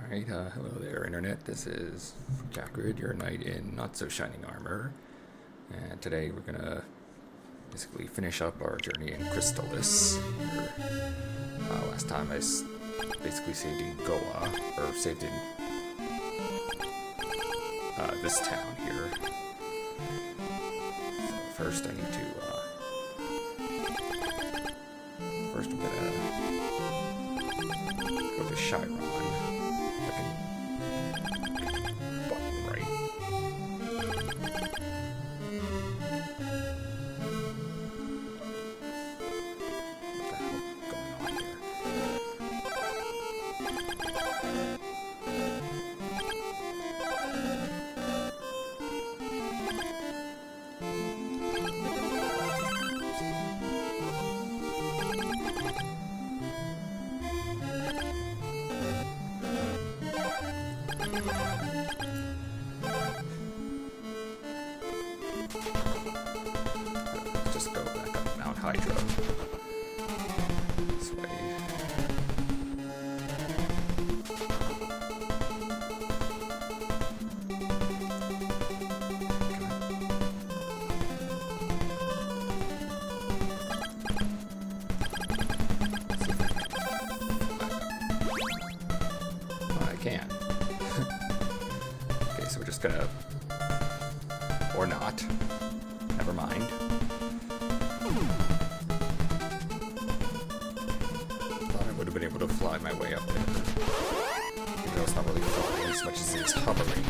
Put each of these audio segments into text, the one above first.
Alright, hello there, Internet. This is Jackrid, your knight in not-so-shining armor. And today we're gonna basically finish up our journey in Crystalis. Last time I basically saved in Goa, or saved in this town here. So first I need to, first I'm gonna go to Chiron. Button right. What the hell going on here? Just go back up Mount Hydra. This way. I can. Okay, so we're just gonna... or not. Never mind. Thought I would have been able to fly my way up there. Even though it's not really flying as much as it's hovering.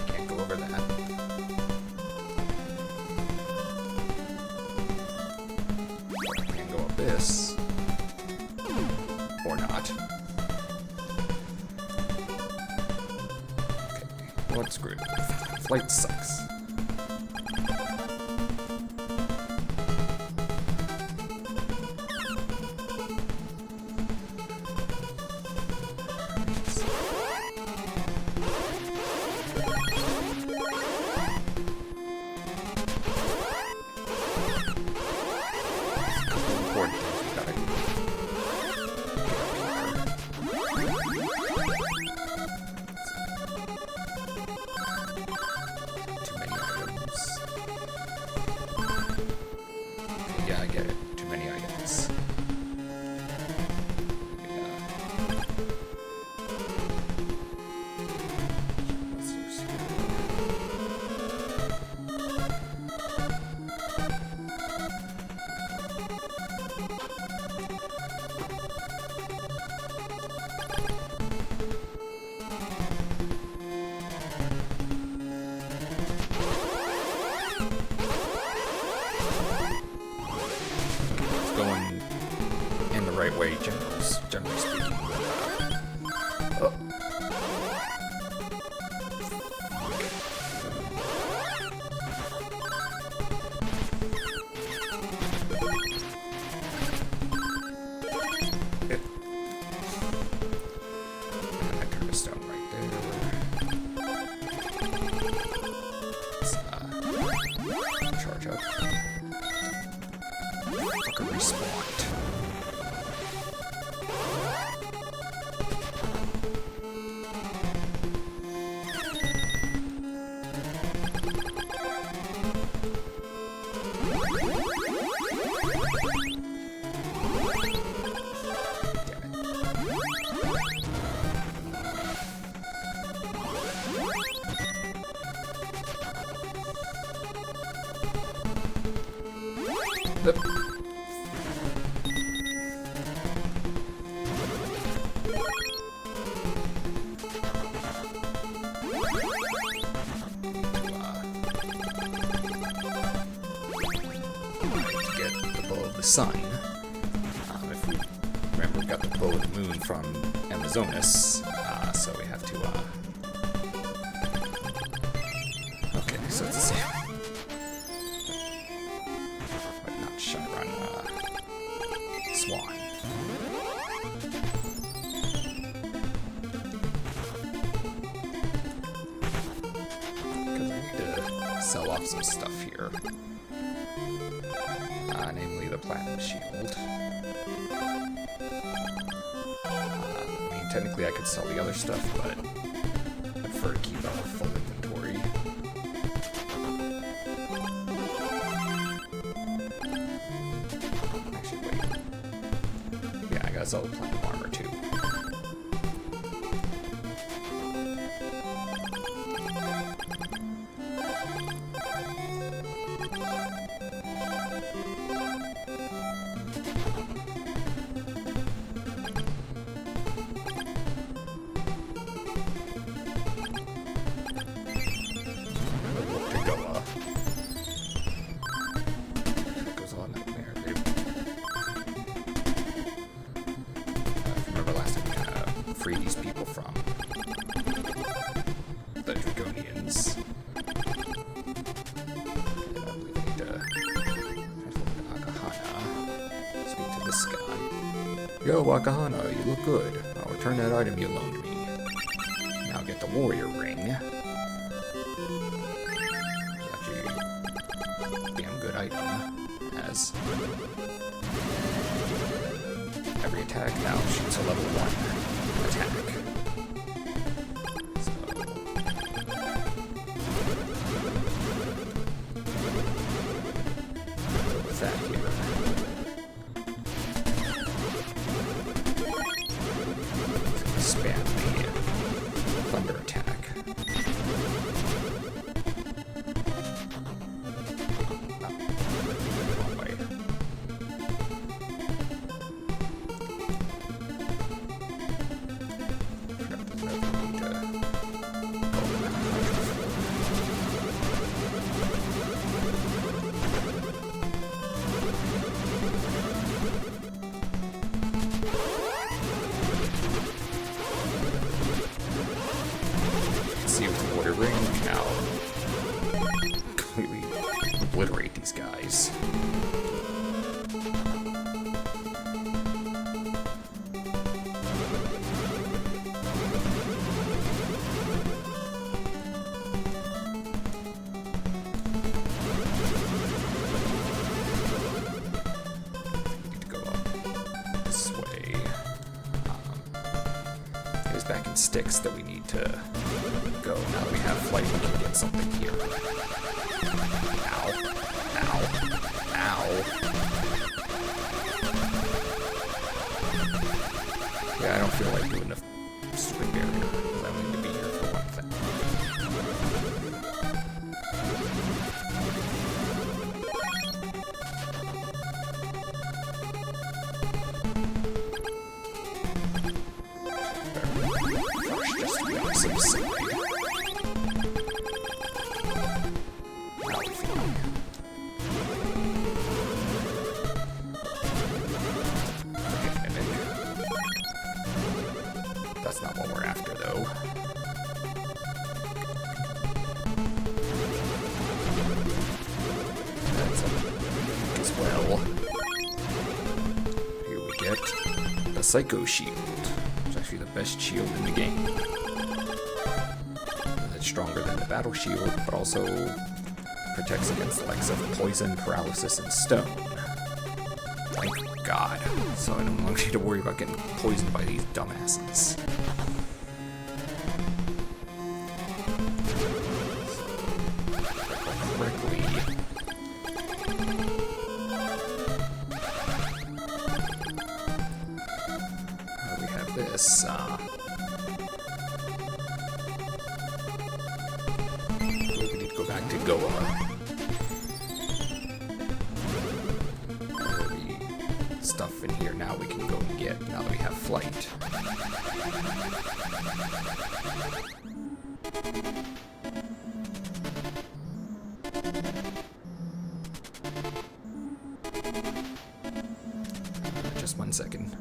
Can't go over that. I can go up this. Or not. Well, it's screwed. Flight sucks. Important things we gotta do. Too many items. Okay, yeah, I get it. Too many items. Let's use here. Going in the right way, generally speaking. Oh. And I turned a stone right there. Let's charge up. Fucker respawned. Damn it. Get the bow of the sun. If we remember, we got the bow of the moon from Amazonas, so we have to. Okay, so it's the same. But not Chiron. Swan. Because I need to sell off some stuff here. namely the Platinum Shield. I mean, technically I could sell the other stuff, but I prefer to keep our full inventory. Actually, wait. Yeah, I gotta sell the Platinum Armor too. Free these people from the Dragonians. And I believe I need to transform to Akahana. Speak to this guy. Yo, Akahana, you look good. I'll return that item you loaned me. Now get the warrior ring. It's actually a damn good item. As every attack now shoots a level 1. Attack. So. What's that here? Spam the thunder attack. Wrong way. See with the water ring now completely obliterate these guys. Need to go up this way. There's back in sticks that we need to go. Now that we have flight, we can get something here. Ow. Ow. Ow. Yeah, I don't feel like doing a stupid barrier, because I need to be here for one thing. First, just make some silly. That's not what we're after, though. That's a as well. Here we get the Psycho Shield. It's actually the best shield in the game. It's stronger than the Battle Shield, but also protects against the likes of poison, paralysis, and stone. Thank God. So I don't want you to worry about getting poisoned by these dumbasses. Correctly. We have this, we need to go back to Goa. Stuff in here now we can go and get now that we have flight. Just 1 second.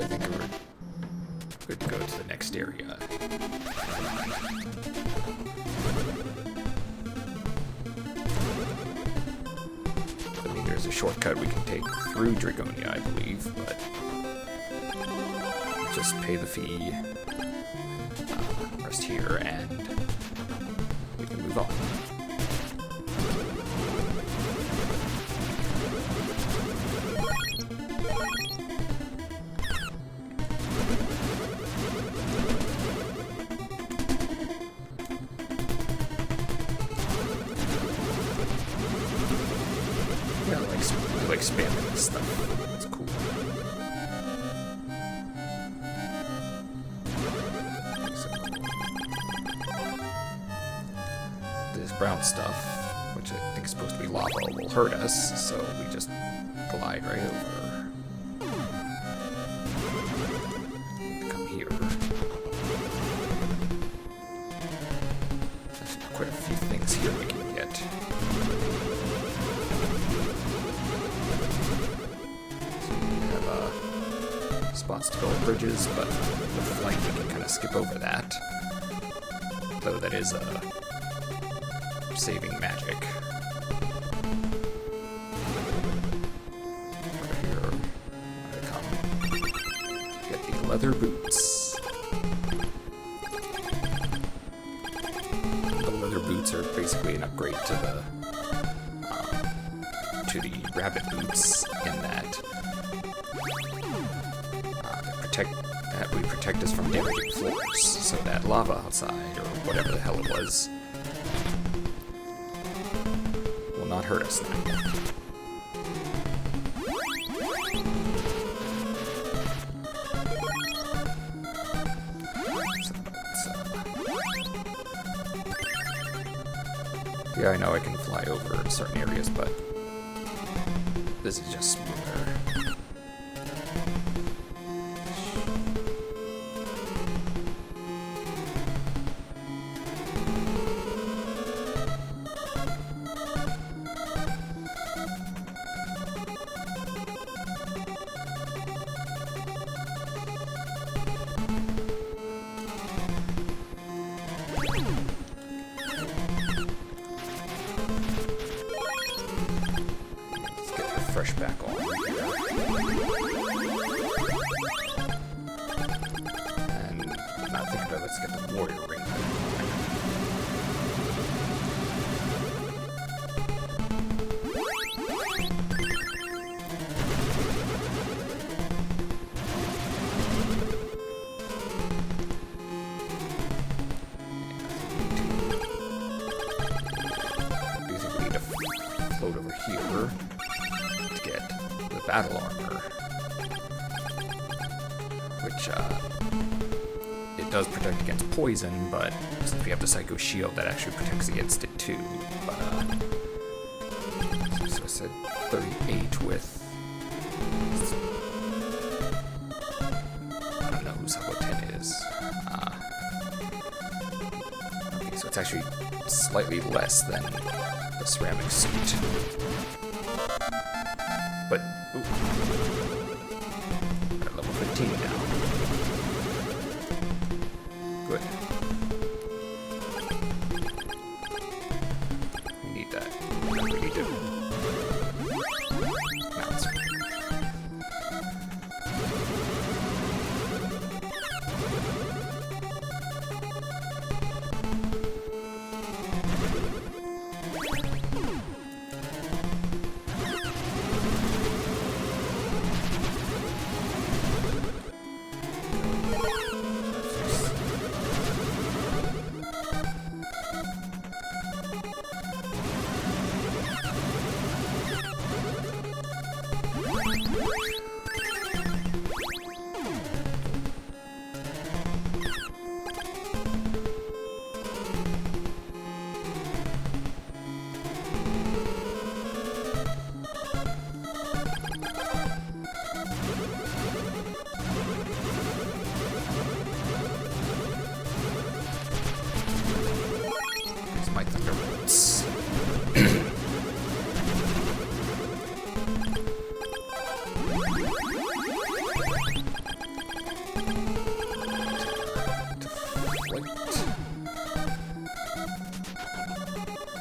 think we're good to go to the next area. I mean, there's a shortcut we can take through Dragonia, I believe, but just pay the fee, rest here, and we can move on. Yeah, I like spamming this stuff. It's cool. This brown stuff, which I think is supposed to be lava, will hurt us, so we just glide right over. Come here. There's quite a few things here we can get. Spots to go on bridges, but with flight we can kind of skip over that. Though that is saving magic. Over here, I'm gonna come get the leather boots. The leather boots are basically an upgrade to the rabbit boots in that we protect us from damaging floors, so that lava outside, or whatever the hell it was, will not hurt us now. Yeah, I know I can fly over certain areas, but this is just smoother. Fresh back on. And now think about it, let's get the warrior ring. Do you think we need to float over here? Get the battle armor, which it does protect against poison, but since we have the Psycho Shield, that actually protects against it too. But so I said 38 with I don't know whose level 10 is. Okay, so it's actually slightly less than the ceramic suit. But, ooh, we're at level 15 now. Good. We need that. We need to. Now it's.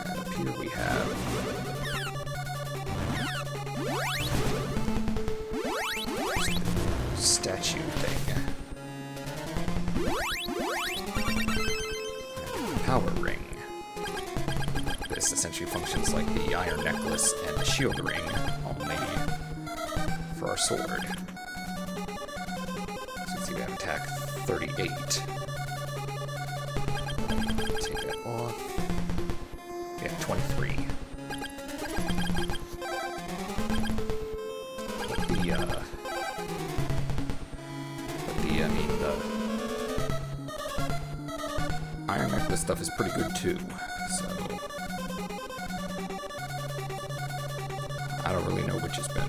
And up here we have statue thing. Power ring. This essentially functions like the iron necklace and the shield ring, only for our sword. So you see we have attack 38. Take that off. We have 23. The iron necklace stuff is pretty good too, so I don't really know which is better.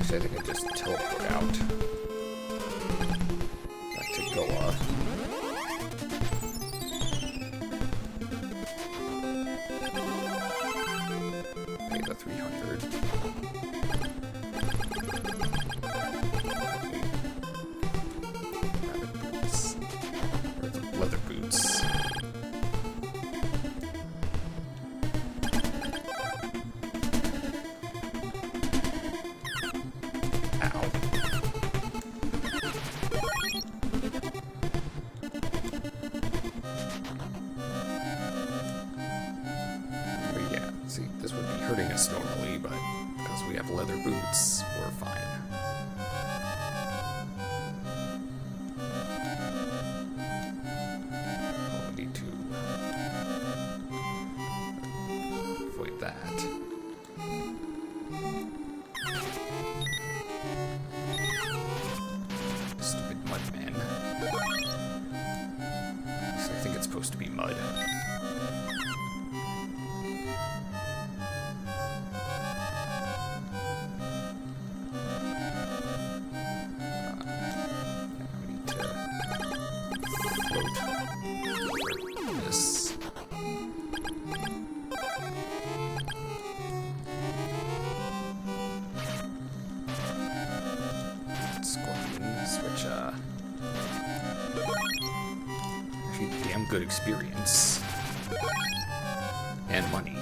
I think I just teleport out. Back to Goa. Pay the 300. Rabbit boots. Or the leather boots. Hurting us normally, but because we have leather boots, we're fine. Oh, we need to avoid that. Stupid mud man. So I think it's supposed to be mud. Scorpions, which actually damn good experience and money.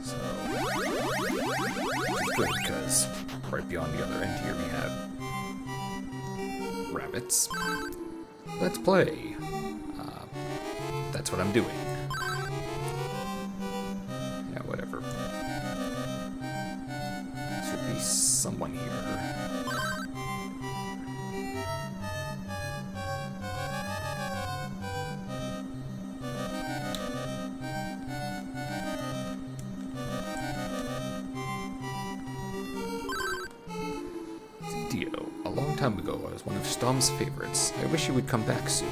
So it's good because right beyond the other end here we have rabbits. Let's play. That's what I'm doing. Yeah, whatever. Should be someone here. Dio. A long time ago, I was one of Stom's favorites. I wish you would come back soon.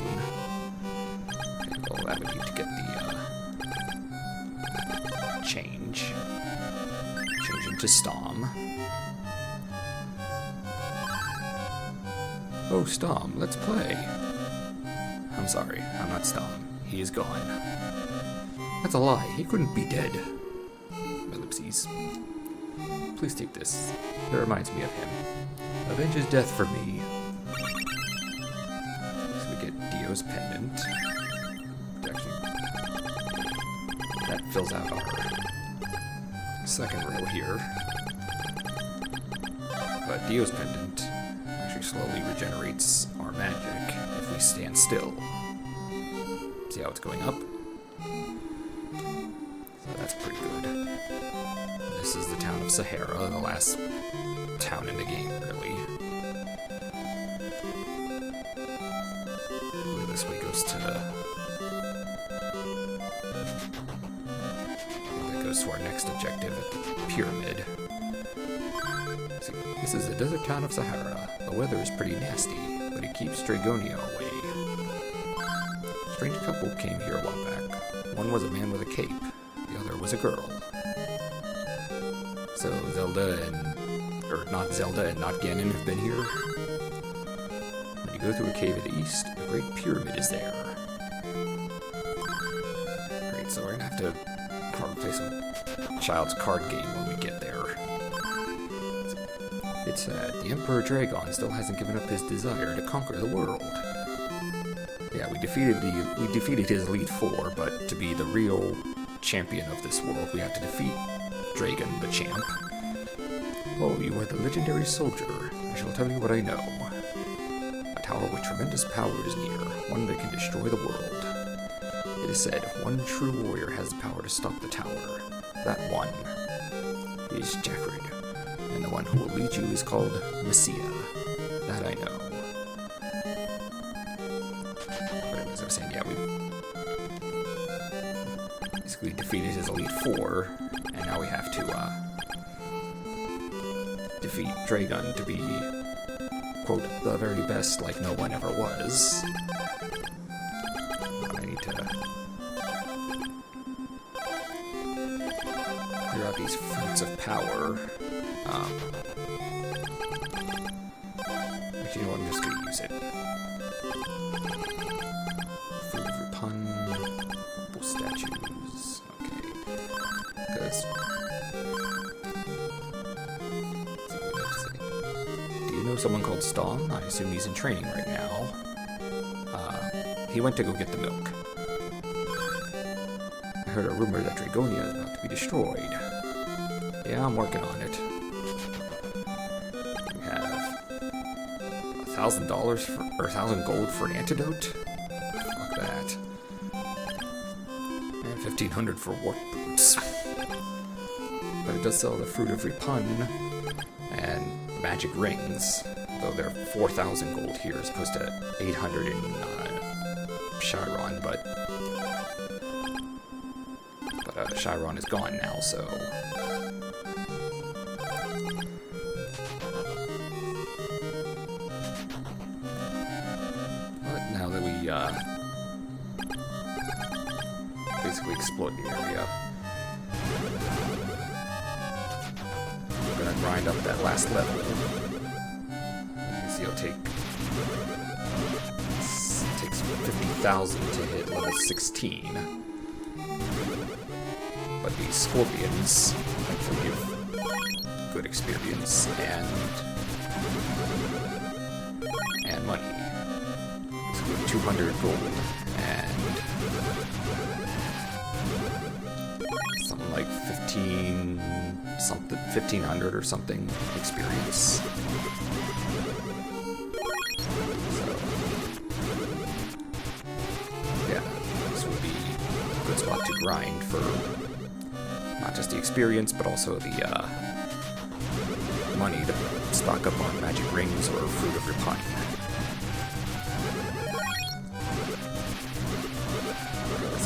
Okay, well, I would need to get the change into Stom. Oh, Stom, let's play. I'm sorry, I'm not Stom. He is gone. That's a lie. He couldn't be dead. Ellipses. Please take this. It reminds me of him. Avenge his death for me. So we get Dio's pendant. Actually, that fills out our second row here. But Dio's pendant actually slowly regenerates our magic if we stand still. See how it's going up? So that's pretty good. This is the town of Sahara, the last town in the game, really. This way goes to... that goes to our next objective at the pyramid. See, this is the desert town of Sahara. The weather is pretty nasty, but it keeps Dragonia away. strange couple came here a while back. One was a man with a cape, the other was a girl. So not Zelda and not Ganon have been here. When you go through a cave at the east, a great pyramid is there. Great, so we're gonna have to probably play some child's card game when we get there. It's sad. The Emperor Dragon still hasn't given up his desire to conquer the world. Yeah, we defeated his Elite Four, but to be the real champion of this world, we have to defeat Dragon, the champ. Oh, you are the legendary soldier. I shall tell you what I know. A tower with tremendous power is near, one that can destroy the world. It is said, one true warrior has the power to stop the tower. That one is Jacrid, and the one who will lead you is called Messiah. That I know. But as I was saying, yeah, we basically defeated his Elite Four, and now we have to defeat Dragon to be, quote, the very best like no one ever was. I need to clear out these fruits of power. Actually, you know what, I'm just gonna use it. Fruit of Repun, Bull statues, okay. Because someone called Stom. I assume he's in training right now. He went to go get the milk. I heard a rumor that Dragonia is about to be destroyed. Yeah, I'm working on it. We have $1,000 for, or 1,000 gold for an antidote. Fuck that. And 1,500 for warp boots. But it does sell the fruit of Repun and magic rings, though they're 4,000 gold here as opposed to 800 in Chiron, but Chiron is gone now, so but now that we basically explored the area, gonna grind up that last level. You can see it'll takes 50,000 to hit level 16. But these scorpions actually give good experience and money. It's 200 gold and something like 1,500 or something experience. So, yeah, this would be a good spot to grind for not just the experience, but also the money to stock up on magic rings or fruit of Repun.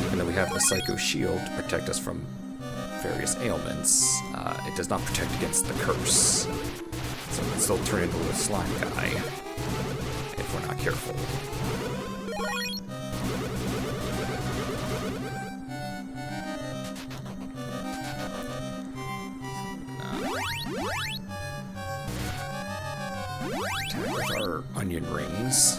Even though we have the Psycho Shield to protect us from various ailments, it does not protect against the curse. So we can still turn into a little slime guy if we're not careful. With our onion rings.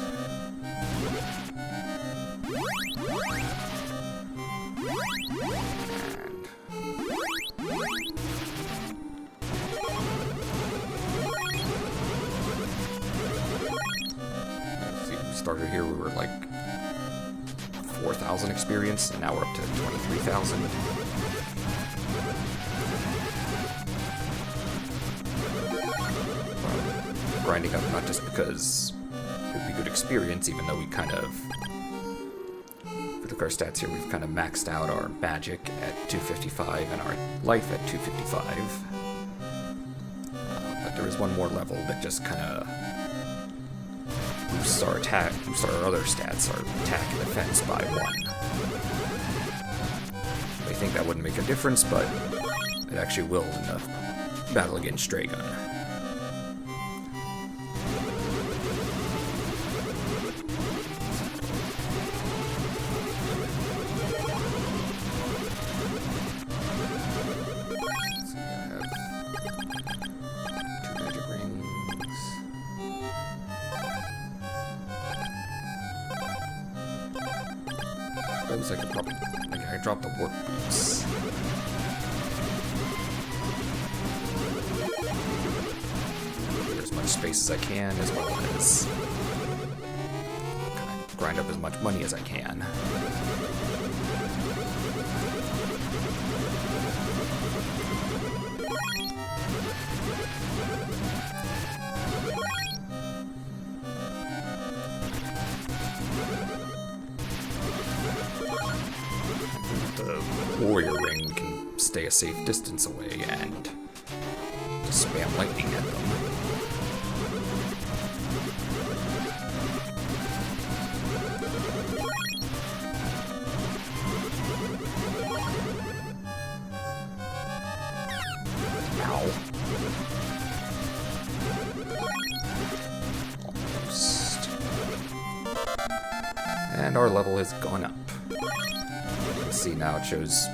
Started here, we were like 4,000 experience, and now we're up to 23,000. Grinding up not just because it would be good experience, even though we kind of, if we look at our stats here, we've kind of maxed out our magic at 255 and our life at 255. But there is one more level that just kind of boosts our attack, boosts our other stats, our attack and defense by 1. I think that wouldn't make a difference, but it actually will in the battle against Dragon. suppose I could probably... Okay, I dropped the warp boots. Clear as much space as I can, as well as kind of grind up as much money as I can. Warrior ring can stay a safe distance away and just spam lightning at them. Ow. Almost. And our level has gone up. See, now it shows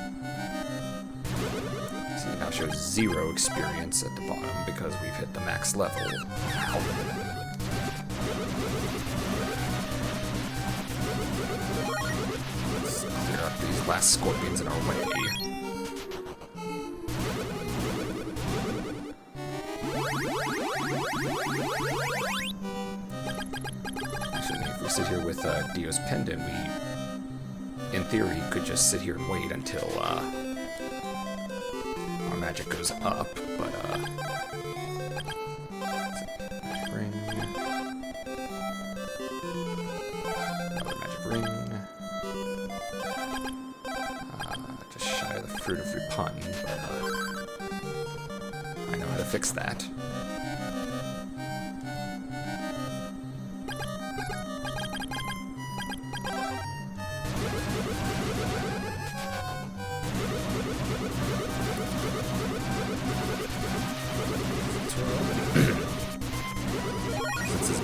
0 experience at the bottom because we've hit the max level. Ow. Let's clear up these last scorpions in our way. Actually, if we sit here with Dio's Pendant, we, in theory, could just sit here and wait until our magic goes up, but magic ring, another magic ring, just shy of the fruit of repun, but I know how to fix that.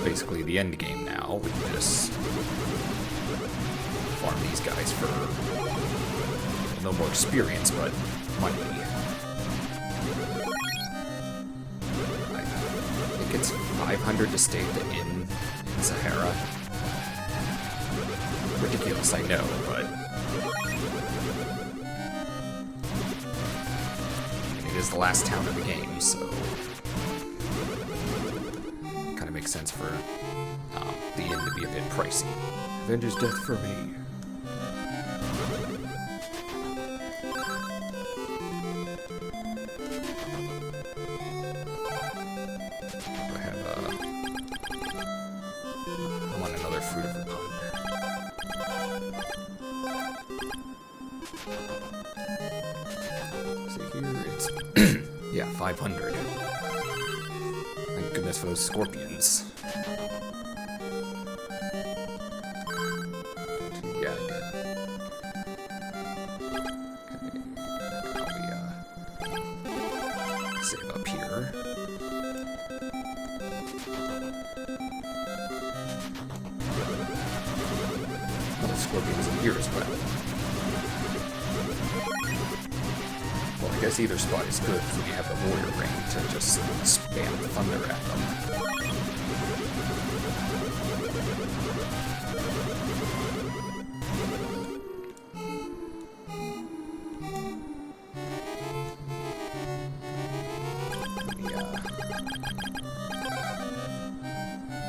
Basically the end game now. We can just farm these guys for no more experience, but money. I think it's 500 to stay at the inn in Sahara. Ridiculous, I know, but it is the last town of the game, so makes sense for the inn to be a bit pricey. Avengers death for me. I want another fruit of repun. See here, it's yeah, 500. Thank goodness for those scorpions. Yeah, I did. Okay, we save up here. Well, scorpions in here as well. Well, I guess either spot is good if we have the warrior ring to just spam thunder at them.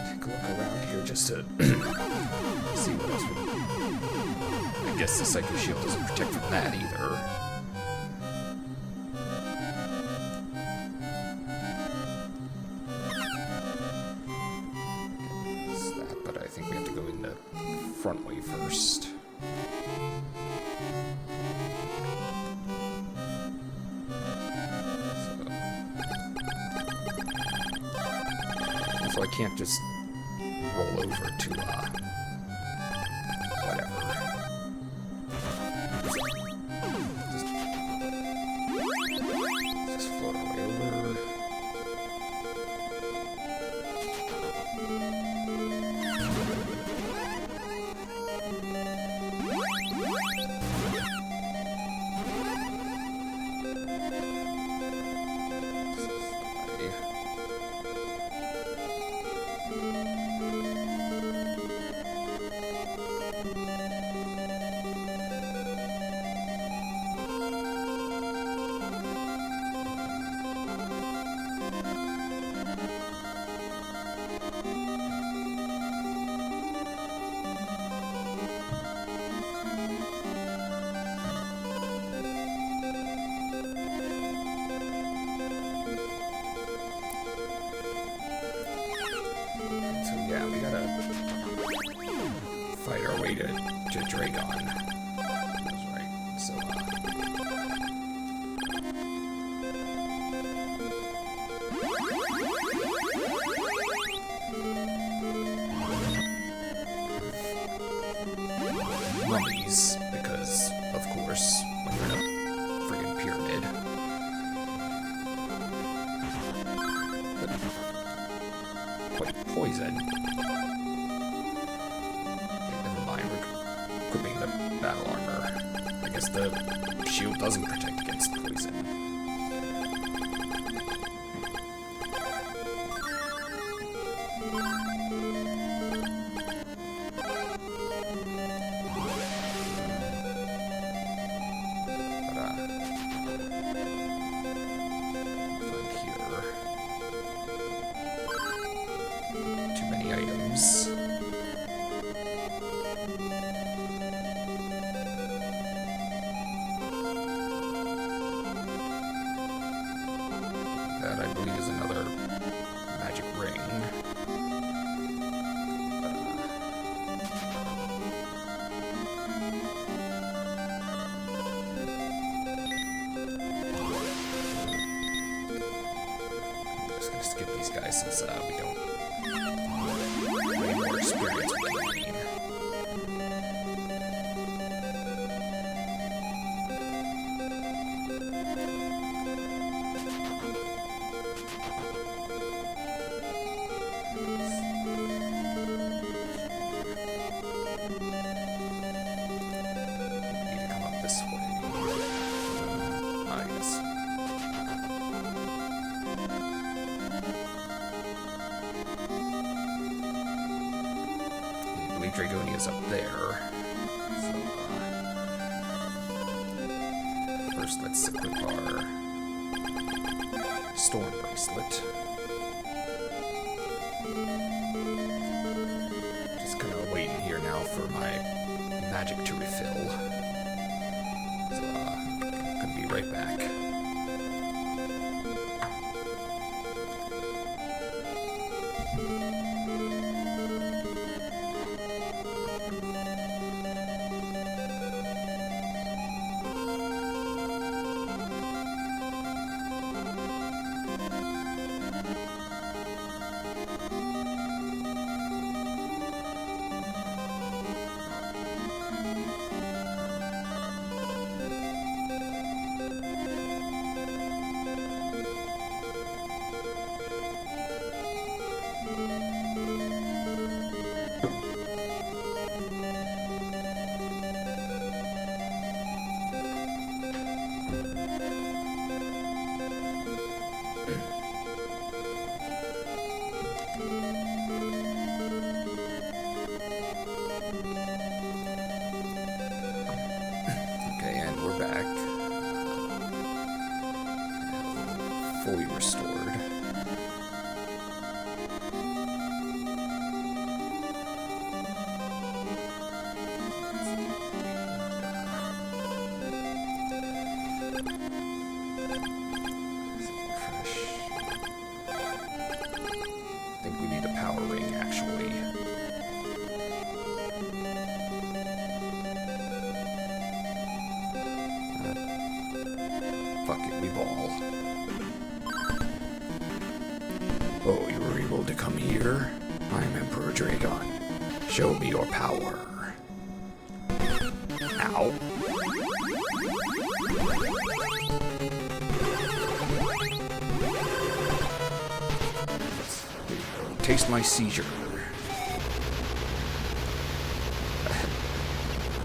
Take a look around here just to see what else we... I guess the Psycho Shield doesn't protect from that either. I think we have to go in the front way first. So I can't just roll over to, whatever. Just float our way over. to Dragon. That's right. So, mummies, because, of course, when you're in a friggin' pyramid. But poison. Never mind, we're equipping the battle armor. I guess the shield doesn't protect against poison. That I believe is another magic ring. I'm just gonna skip these guys since we don't have any more experience with the game. Dragonia's up there. So, first let's equip our storm bracelet. Just kind of waiting here now for my magic to refill. So, gonna be right back. Fully restored. I think we need a power ring, actually. Fuck it, we ball. Oh, you were able to come here? I'm Emperor Dragon. Show me your power. Ow. Taste my seizure.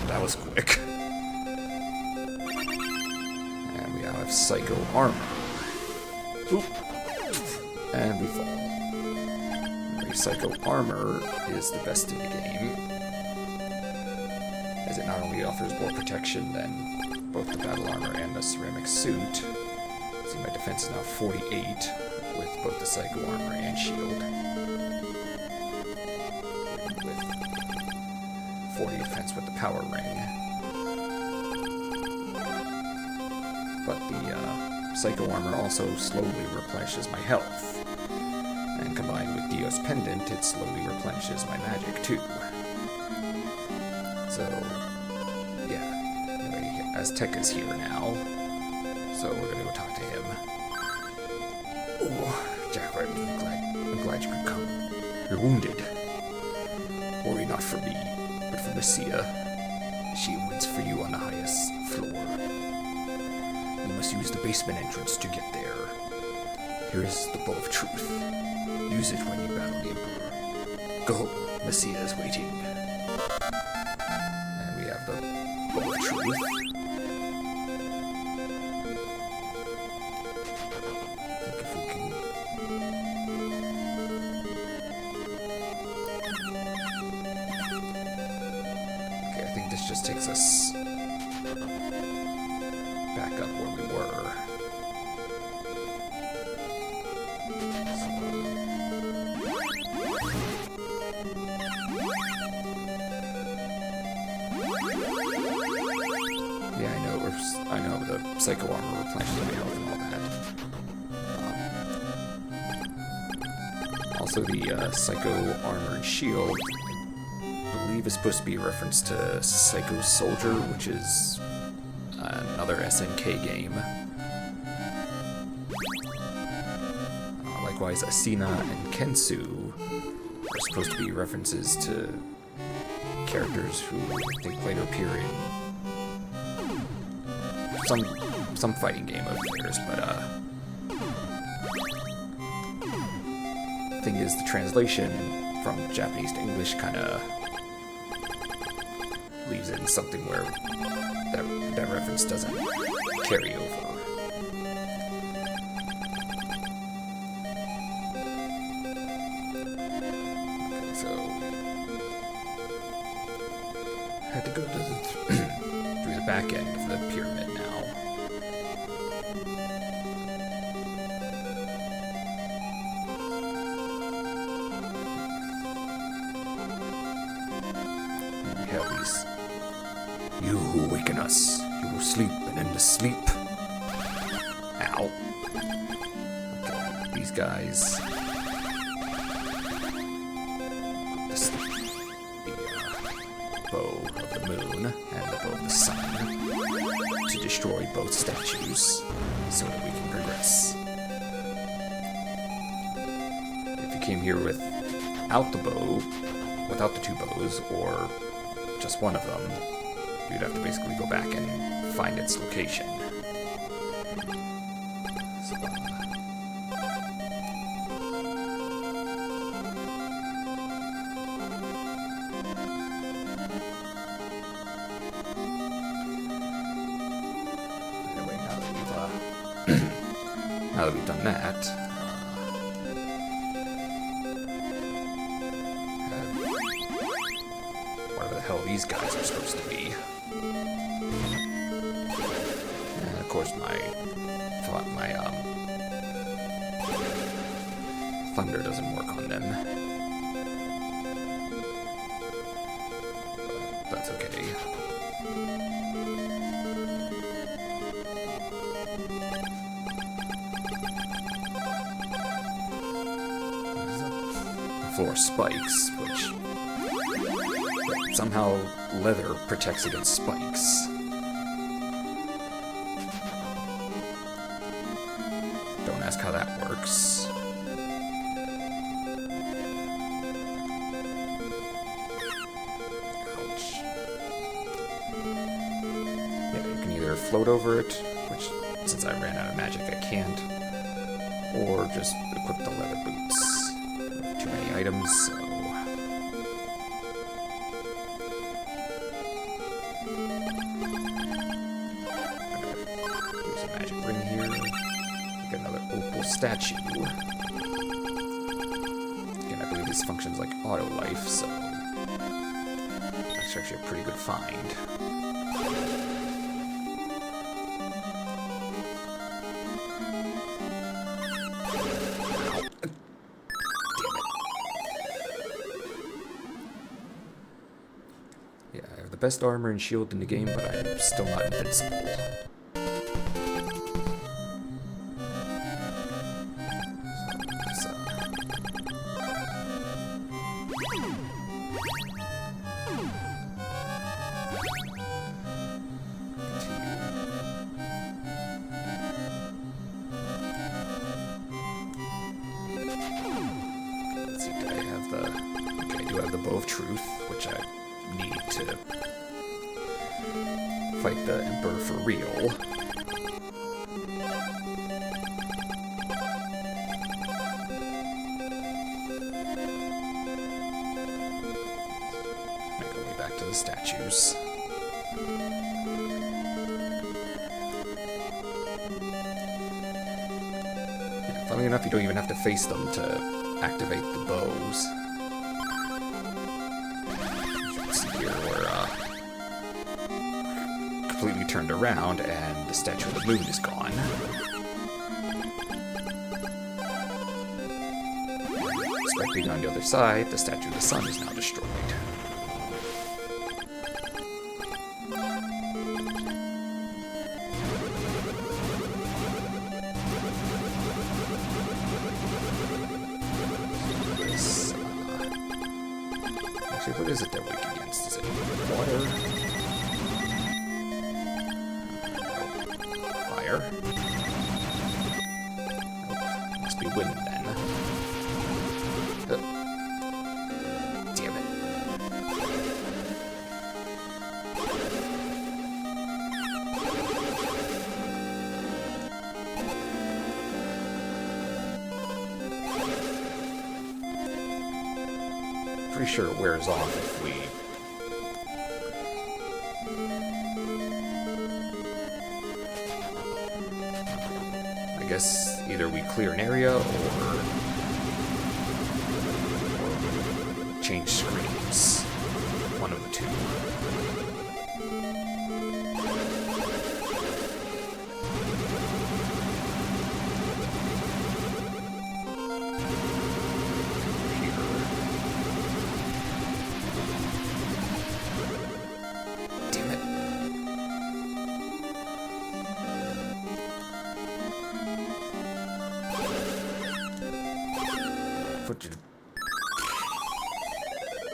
That was quick. And we now have Psycho Armor. Oop. And we fall. Psycho Armor is the best in the game, as it not only offers more protection than both the battle armor and the ceramic suit. See, my defense is now 48 with both the Psycho Armor and shield, with 40 defense with the power ring. But the Psycho Armor also slowly replenishes my health. And combined with Dio's Pendant, it slowly replenishes my magic too. So, yeah. Anyway, Aztec is here now. So we're gonna go talk to him. Oh, Jackrabbit, I'm glad you could come. You're wounded. Worry not for me, but for Messia. She waits for you on the highest floor. You must use the basement entrance to get there. Here is the Bow of Truth. Use it when you battle the Emperor. Go, Messia is waiting. And we have the Bow of Truth. Just takes us back up where we were. Yeah, I know the Psycho Armor replenishes my health and all that. Also, the Psycho Armor and Shield, I believe, is supposed to be a reference to Psycho Soldier, which is another SNK game. Likewise, Asina and Kensu are supposed to be references to characters who I think later appear in some fighting game of theirs, but the thing is, the translation from Japanese to English kind of leaves it in something where that reference doesn't carry over. Okay, so I had to go to through the back end of the pyramid now. And we have these. You who awaken us, you will sleep and end the sleep. Ow. Okay, these guys. The bow of the moon and the bow of the sun to destroy both statues so that we can progress. If you came here without the bow, without the two bows, or just one of them, you'd have to basically go back and find its location. So, anyway, now that we've done that, whatever the hell these guys are supposed to be. And of course, my thunder doesn't work on them. But that's okay. The floor spikes, which somehow leather protects against spikes. Don't ask how that works. Ouch. Yeah, you can either float over it, which, since I ran out of magic, I can't, or just equip the leather boots. Too many items, so... use a magic ring here. Get another opal statue. Again, I believe this functions like auto life, so that's actually a pretty good find. Yeah, I have the best armor and shield in the game, but I'm still not invincible. to fight the Emperor for real. Make our way back to the statues. Yeah, funnily enough, you don't even have to face them to activate the bows. Here we're completely turned around and the Statue of the Moon is gone. Despite being on the other side, the Statue of the Sun is now destroyed. Actually, what is it they're weak against? Is it water? Fire? Nope. Must be wind then. Damn it. Pretty sure it wears off if we... I guess either we clear an area or change screens. One of the two.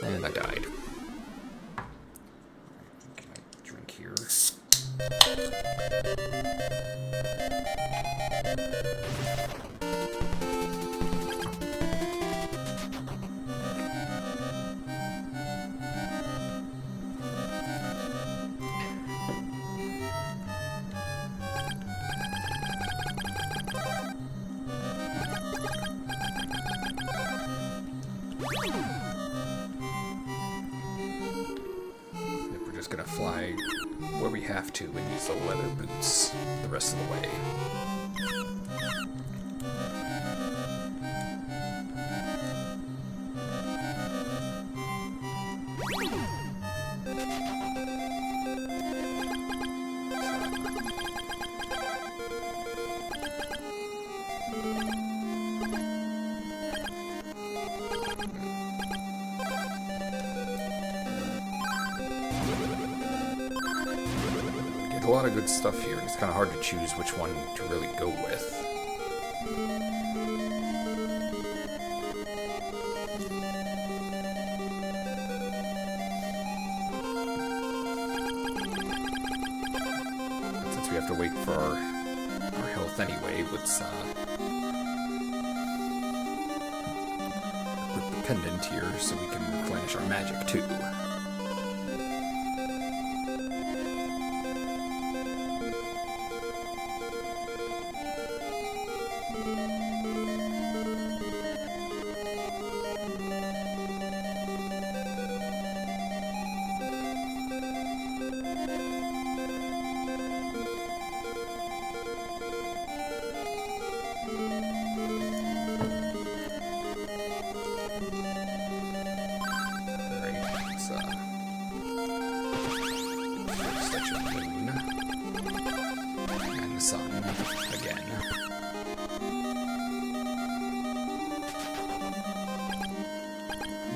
And I died. Can I drink here? Gonna fly where we have to and use the leather boots the rest of the way. A lot of good stuff here, and it's kind of hard to choose which one to really go with. And since we have to wait for our health anyway, let's put the pendant here so we can replenish our magic too. Statue of the Moon. And the Sun again.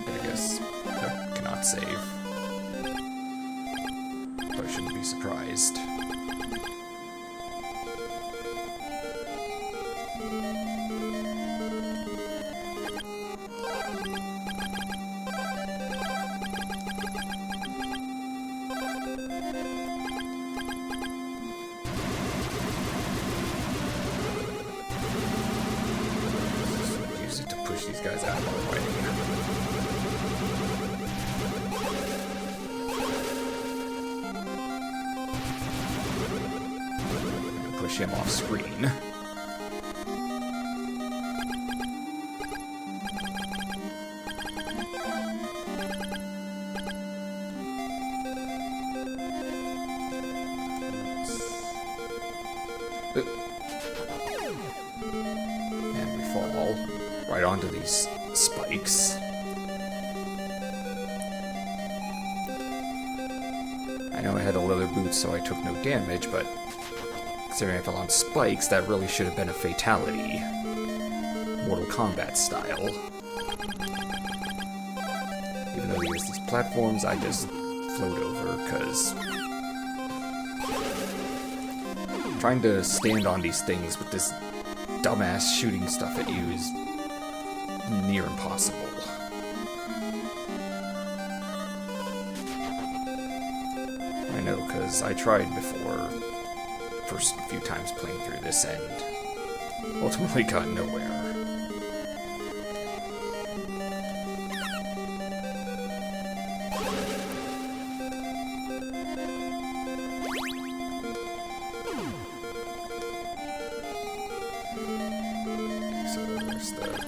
But I guess, nope, cannot save. But I shouldn't be surprised. Push these guys out of our way. push him off screen. And we fall right onto these spikes. I know I had a leather boot, so I took no damage, but considering I fell on spikes, that really should have been a fatality. Mortal Kombat style. Even though there's these platforms, I just float over, because trying to stand on these things with this dumbass shooting stuff at you is near impossible. I know, because I tried before, first few times playing through this, and ultimately got nowhere. So there's the...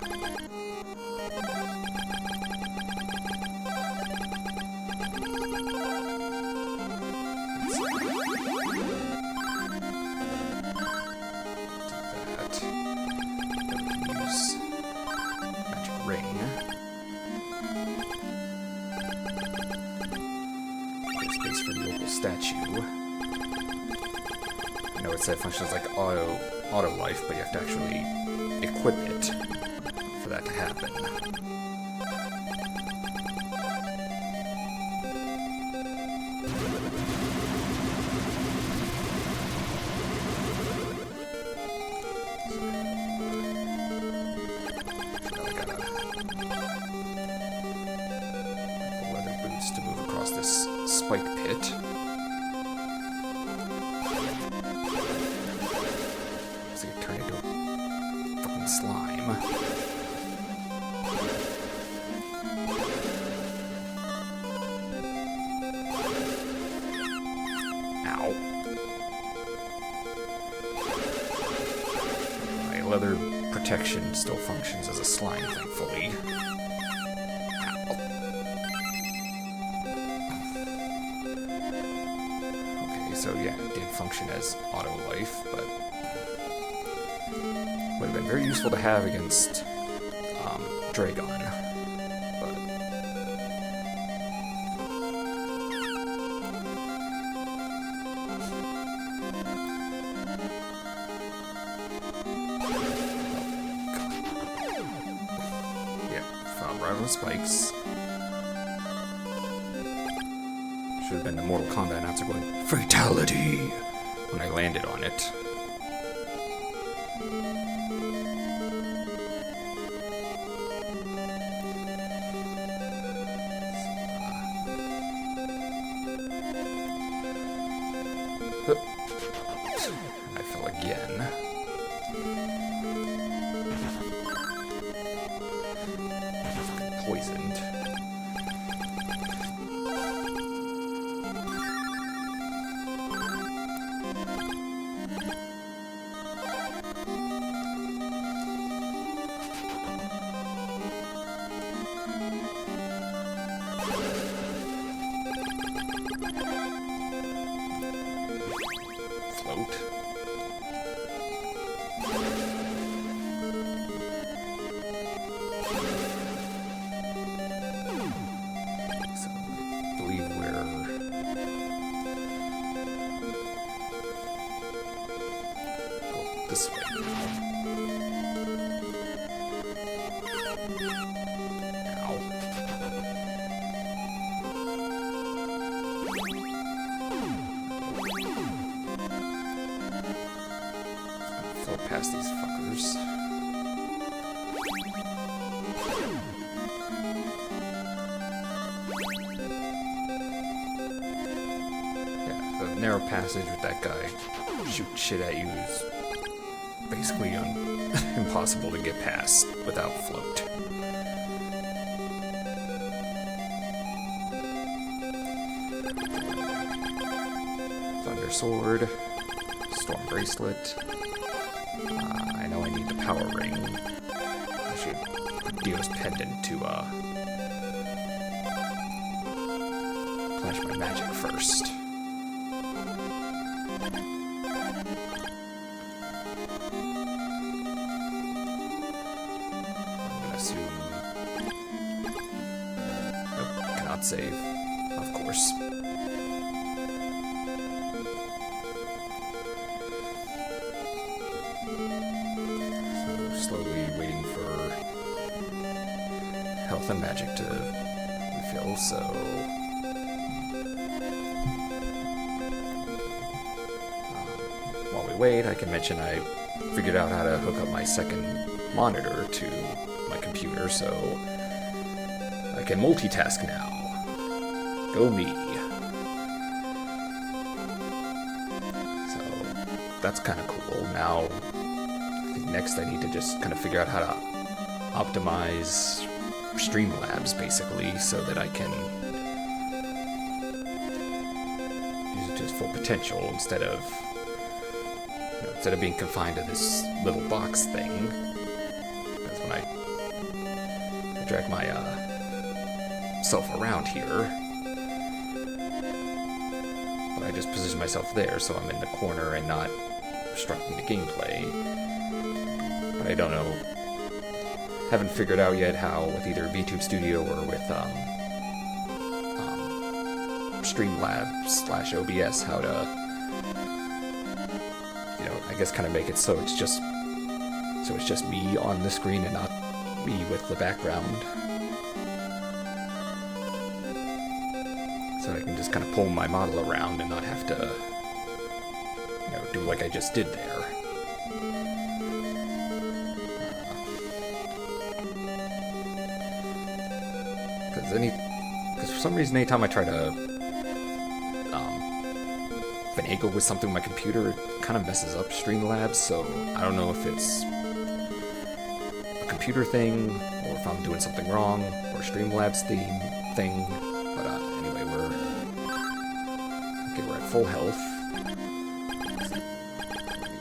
Space for the local statue. I know it said functions like auto life, but you have to actually equip it for that to happen. To move across this spike pit. Looks like it turned into a fucking slime. Ow. My leather protection still functions as a slime, thankfully. So yeah, it did function as auto life, but would have been very useful to have against Dragon. But yeah, found right on the spikes. Should have been the Mortal Kombat announcer going, "Fatality!" when I landed on it. I fell again. Poisoned. Float. So, I believe we're... go this way now. Ow. Float past these fuckers. Yeah, the narrow passage with that guy shooting shit at you is basically impossible to get past without float. Thunder sword. Storm Bracelet. I know I need the Power Ring. I should put Dio's Pendant to flash my magic first. I'm gonna assume... Nope, cannot save. Of course. Slowly waiting for health and magic to refill, so... while we wait, I can mention I figured out how to hook up my second monitor to my computer, so I can multitask now. Go me. So, that's kind of cool. Now, next I need to just kind of figure out how to optimize Streamlabs, basically, so that I can use it to its full potential instead of being confined to this little box thing. Because when I drag my self around here, but I just position myself there so I'm in the corner and not obstructing the gameplay. I don't know, haven't figured out yet how with either VTube Studio or with Streamlabs/OBS how to, I guess kind of make it so it's just me on the screen and not me with the background. So I can just kind of pull my model around and not have to, do like I just did there. Because for some reason, anytime I try to finagle with something on my computer, it kind of messes up Streamlabs, so I don't know if it's a computer thing, or if I'm doing something wrong, or Streamlabs thing, but anyway, we're at full health.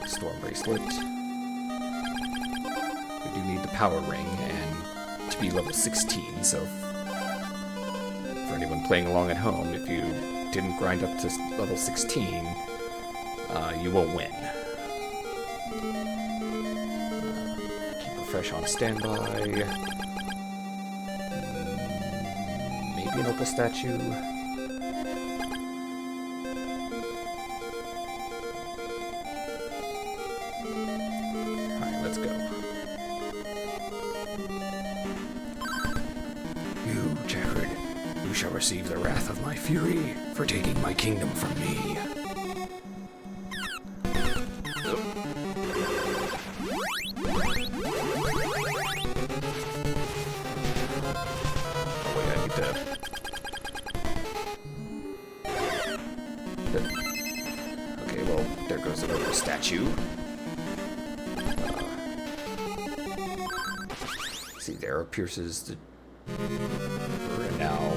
Storm Bracelet. We do need the Power Ring, and to be level 16, so for anyone playing along at home, if you didn't grind up to level 16, you won't win. Keep her fresh on standby. Maybe an opal statue. Alright, let's go. You, Jared. You shall receive the wrath of my fury for taking my kingdom from me. Oh wait, I need to... Okay, well, there goes the little statue. See, there pierces the... And now...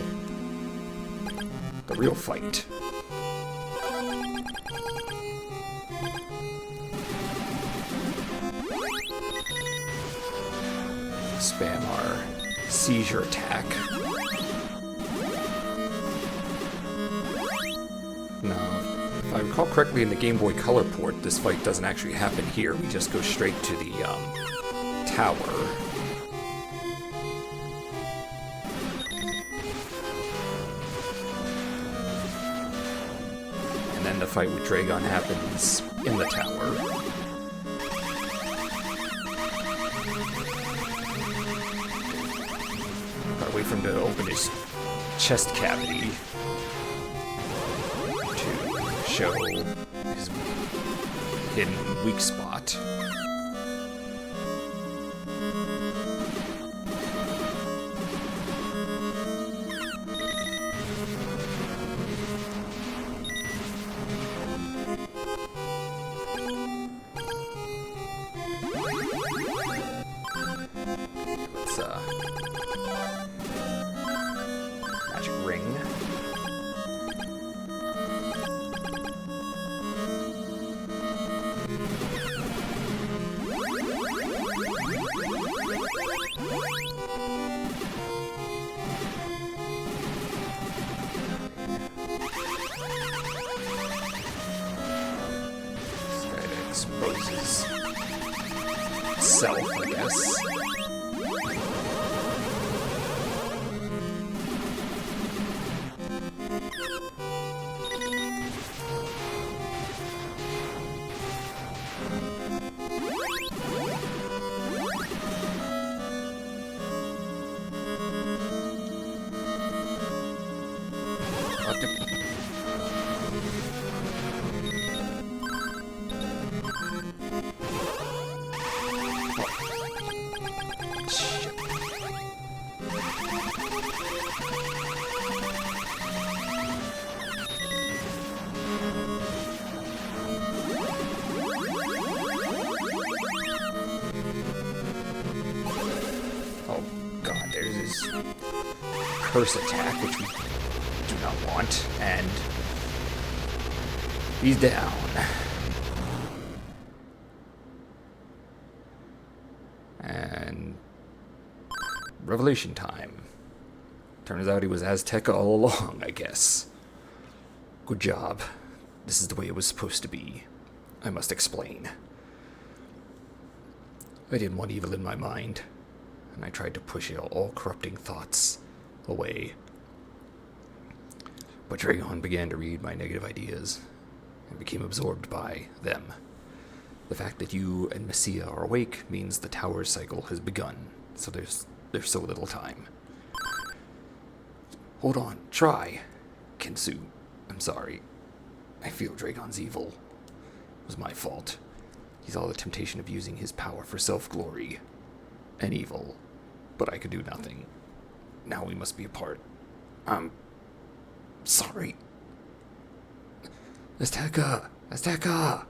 the real fight. Spam our seizure attack. Now, if I recall correctly in the Game Boy Color port, this fight doesn't actually happen here. We just go straight to the tower. And then the fight with Dragon happens in the tower. Gotta wait for him to open his chest cavity to show his hidden weak spot. Magic ring. exposes itself, I guess. Curse attack, which we do not want, and he's down. And revelation time. Turns out he was Aztec all along, I guess. Good job. This is the way it was supposed to be. I must explain. I didn't want evil in my mind, and I tried to push all corrupting thoughts away. But Dragon began to read my negative ideas and became absorbed by them. The fact that you and Messia are awake means the tower cycle has begun, so there's so little time. Hold on, try. Kensu, I'm sorry. I feel Dragon's evil. It was my fault. He saw the temptation of using his power for self-glory and evil, but I could do nothing. Now we must be apart. I'm sorry. Azteca! Azteca!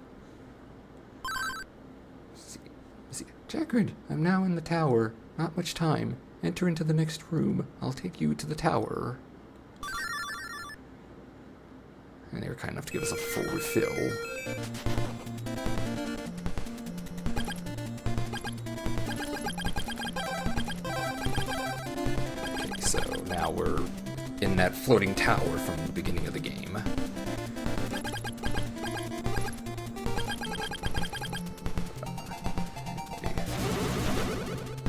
Jacquard, I'm now in the tower. Not much time. Enter into the next room. I'll take you to the tower. And they were kind enough to give us a full refill. So now we're in that floating tower from the beginning of the game.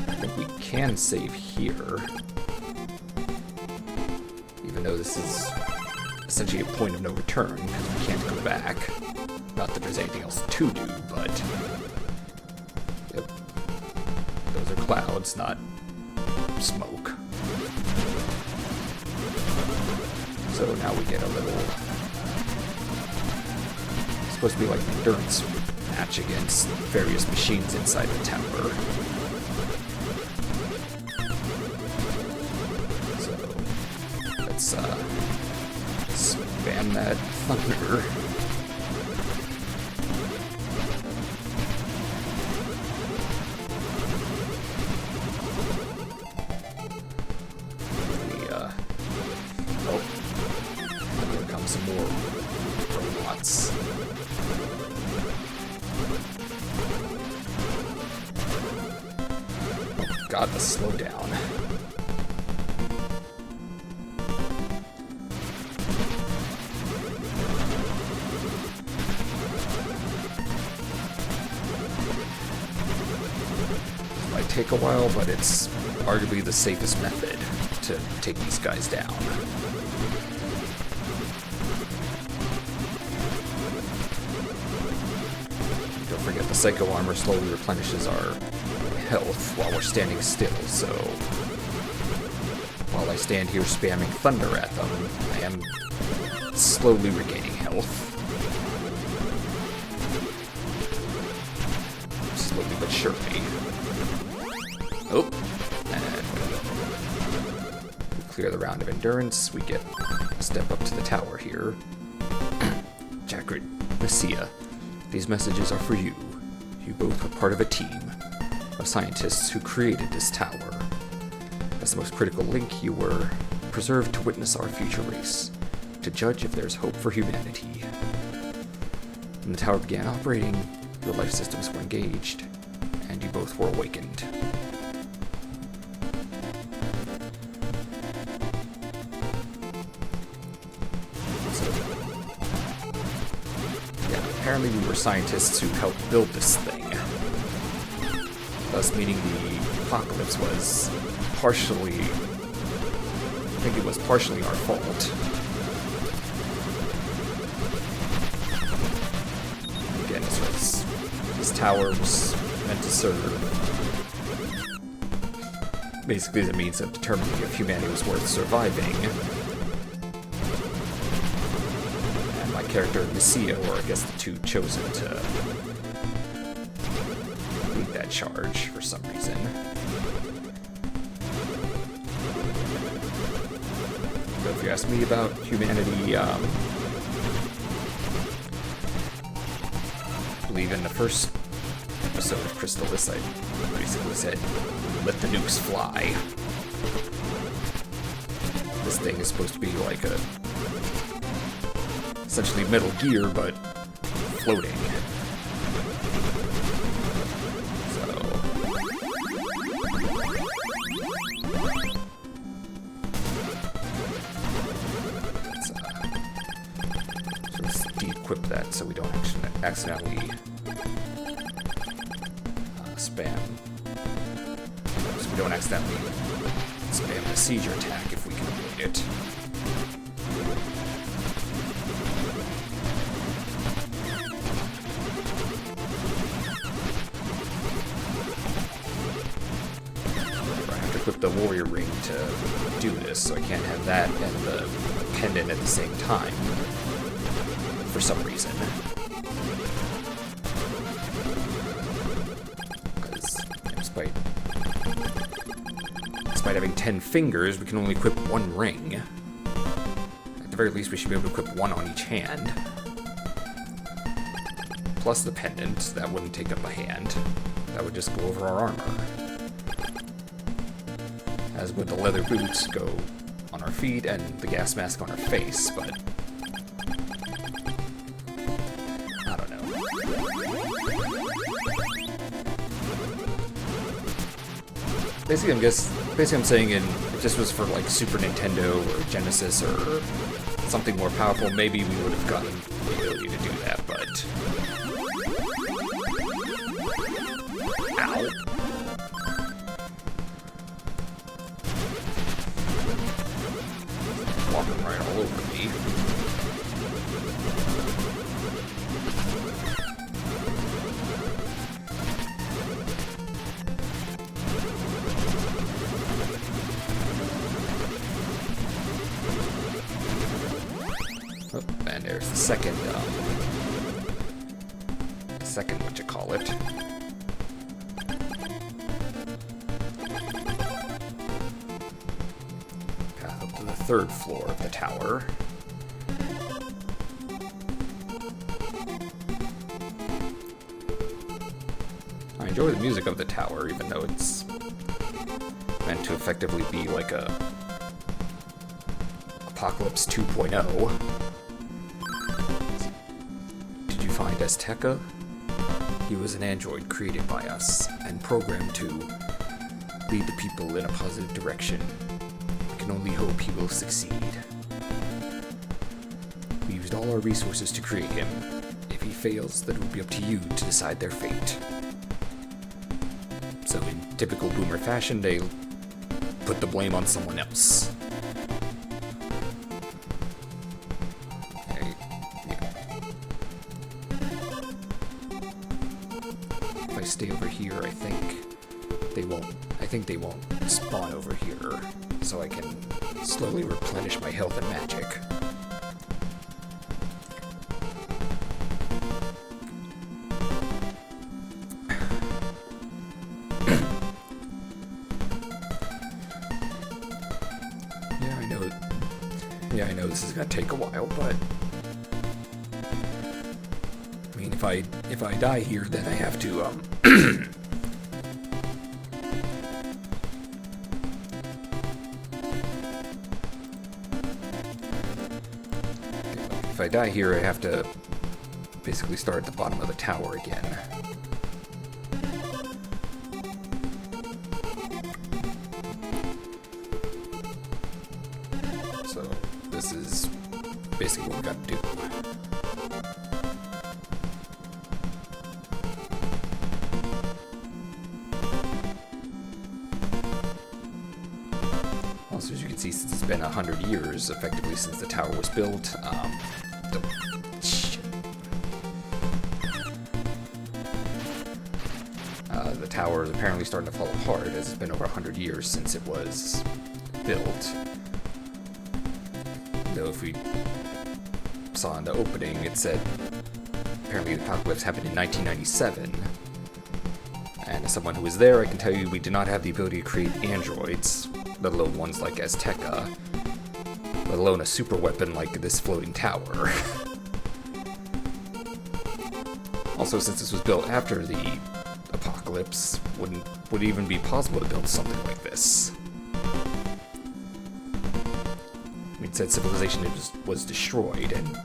I think we can save here, even though this is essentially a point of no return because we can't go back. Not that there's anything else to do, but yep. Those are clouds, not smoke. So now we get a little... It's supposed to be like an endurance match against various machines inside the tower. So let's spam that thunder. Some more robots. Oh god, the slowdown. This might take a while, but it's arguably the safest method to take these guys down. Forget the Psycho Armor slowly replenishes our health while we're standing still, so while I stand here spamming thunder at them, I am slowly regaining health. Slowly but surely. Oh, and we clear the round of endurance, we get a step up to the tower here. Jacquard, Messia. These messages are for you. You both were part of a team of scientists who created this tower. As the most critical link, you were preserved to witness our future race, to judge if there's hope for humanity. When the tower began operating, your life systems were engaged, and you both were awakened. So, yeah. apparently we were scientists who helped build this thing. Thus meaning the apocalypse was partially... I think it was partially our fault. Again, this tower was meant to serve basically as a means of determining if humanity was worth surviving. And my character, Missio, or I guess the two chosen to lead that charge for some reason. So if you ask me about humanity, I believe in the first episode of Crystalis, I basically said, let the nukes fly. This thing is supposed to be like a... essentially Metal Gear, but floating. So... let's de-equip that so we don't accidentally spam. So we don't accidentally spam the seizure attack if we can avoid it. I have to equip the warrior ring to do this, so I can't have that and the pendant at the same time for some reason. Despite having 10 fingers, we can only equip one ring. At the very least, we should be able to equip one on each hand. Plus the pendant, that wouldn't take up a hand. That would just go over our armor. As would the leather boots go on our feet and the gas mask on our face, but... I don't know. Basically, I'm saying if this was for like Super Nintendo or Genesis or something more powerful, maybe we would have gotten the ability to do that, but... Ow. Walking right all over me. Oh, and there's the second what you call it. Path up to the third floor of the tower. I enjoy the music of the tower, even though it's meant to effectively be like a Apocalypse 2.0. Did you find Azteca? He was an android created by us and programmed to lead the people in a positive direction. We can only hope he will succeed. We used all our resources to create him. If he fails, then it will be up to you to decide their fate. So in typical boomer fashion, they put the blame on someone else. If I stay over here, I think they won't spawn over here, so I can slowly replenish my health and magic. Yeah, I know this is gonna take a while, but I mean, if I die here, then I have to if I die here, I have to basically start at the bottom of the tower again. So this is basically what we got to do. it's been 100 years, effectively, since the tower was built. The tower is apparently starting to fall apart, as it's been over 100 years since it was built. Though if we saw in the opening, it said apparently the apocalypse happened in 1997. And as someone who was there, I can tell you we did not have the ability to create androids, let alone ones like Azteca, let alone a super weapon like this floating tower. Also, since this was built after the apocalypse, would it even be possible to build something like this? I mean, said civilization was destroyed, and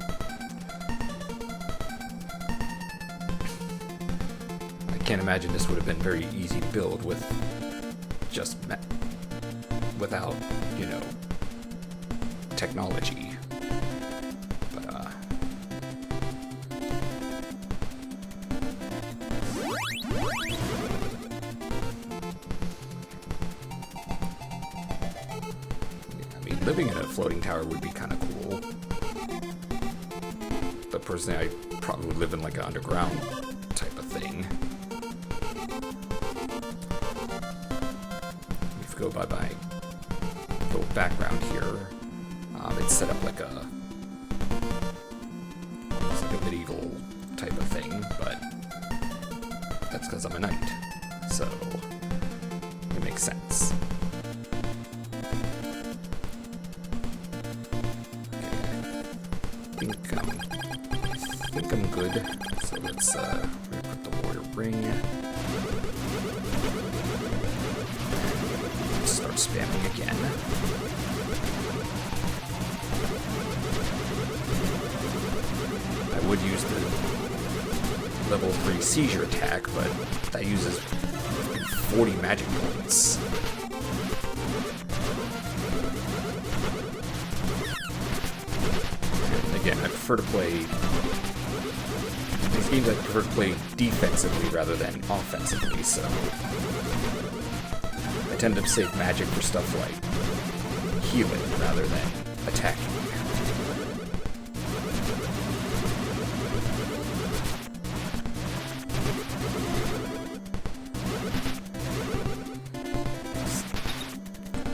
I can't imagine this would have been very easy to build with just without, you know, technology. But I mean, living in a floating tower would be kind of cool. But personally, I probably would live in like an underground type of thing. If you go by my little background here, it's set up like it's like a medieval type of thing, but that's because I'm a knight, so it makes sense. Okay, I think I'm good. So let's put the warrior ring. Start spamming again. I would use the level 3 seizure attack, but that uses 40 magic points. And again, I prefer to play these games. I prefer to play defensively rather than offensively, so I tend to save magic for stuff like healing rather than attacking.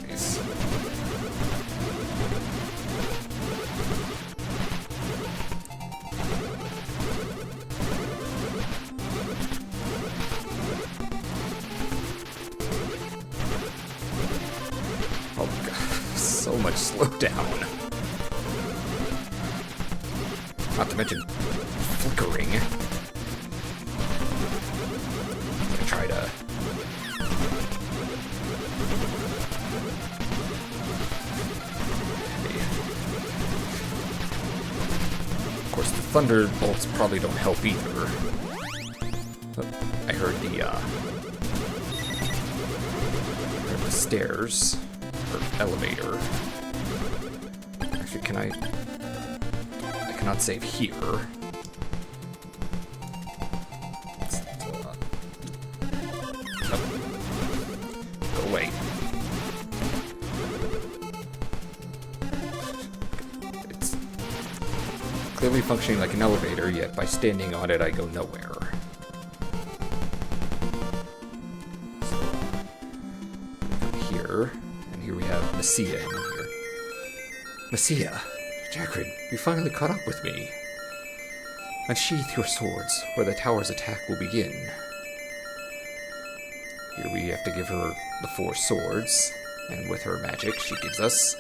Nice. Oh god, so much slowdown. Not to mention flickering. I try to Of course, the thunderbolts probably don't help either. But I heard the stairs or elevator. Actually, can I cannot save here. Go away. It's clearly functioning like an elevator, yet by standing on it I go nowhere. So, here, and here we have Messia in here. Messia! Jacrid, you finally caught up with me. Unsheath your swords, or the tower's attack will begin. Here we have to give her the 4 swords, and with her magic she gives us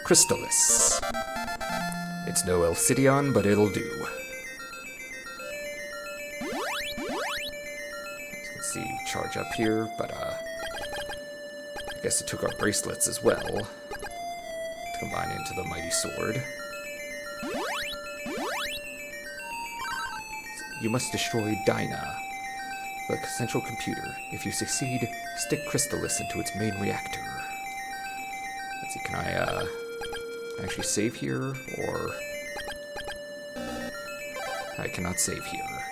Crystalis. It's no Elcidion, but it'll do. As you can see, we charge up here, but I guess it took our bracelets as well to combine into the mighty sword. You must destroy Dyna, the central computer. If you succeed, stick Crystalis into its main reactor. Let's see, can I actually save here, or I cannot save here.